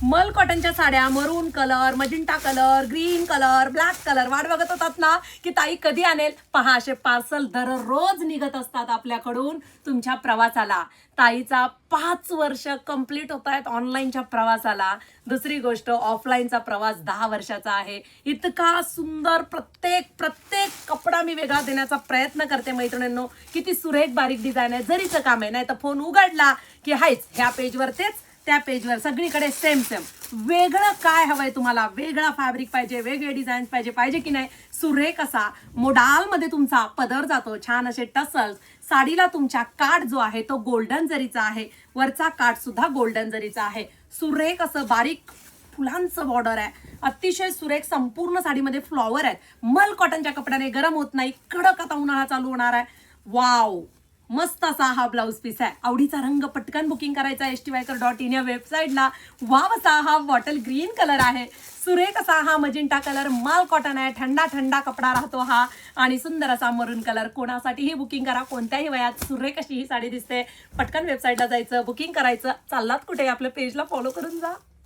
मल कॉटनच्या साड्या, maroon colour, magenta colour, green colour, black colour वाट बघत होतात ना की ताई कधी आणेल. पहा, असे पार्सल दररोज निघत असतात आपल्याकडून तुमच्या प्रवासाला. ताईचा 5 वर्ष कंप्लीट होत आहेत ऑनलाईनच्या प्रवासाला. दुसरी गोष्ट, ऑफलाईनचा प्रवास 10 वर्षाचा आहे. इतका सुंदर प्रत्येक कपडा मी वेगळा देण्याचा प्रयत्न करते मैत्रिणींनो. किती सुरेख बारीक डिझाईन आहे. जरीचं काम आहे, नाही तर फोन उघडला की हायच ह्या पेजवर तेच, त्या पेजवर सगळीकडे सेम. वेगळं काय हवंय तुम्हाला? वेगळा फॅब्रिक पाहिजे, वेगळे डिझाईन पाहिजे की नाही? सुरेख असा मोडालमध्ये तुमचा पदर जातो. छान असे टसल्स. साडीला तुमच्या काठ जो आहे तो गोल्डन जरीचा आहे. वरचा काठ सुद्धा गोल्डन जरीचा आहे. सुरेख असं बारीक फुलांचं बॉर्डर आहे. अतिशय सुरेख. संपूर्ण साडीमध्ये फ्लॉवर आहेत. मल कॉटनच्या कपड्याने गरम होत नाही. कडक आता उन्हाळा चालू होणार आहे. वाव, मस्त असा हा ब्लाऊज पीस आहे. आवडीचा रंग पटकन बुकिंग करायचा stywaker.in या वेबसाईटला. वाव असा हा बॉटल ग्रीन कलर आहे. सुरेख असा हा मजिंटा कलर मल कॉटन आहे. थंडा कपडा राहतो हा. आणि सुंदर असा मरून कलर. कोणासाठीही बुकिंग करा, कोणत्याही वयात सुरेख अशी ही साडी दिसते. पटकन वेबसाईटला जायचं, बुकिंग करायचं. चाललात कुठे? आपल्या पेजला फॉलो करून जा.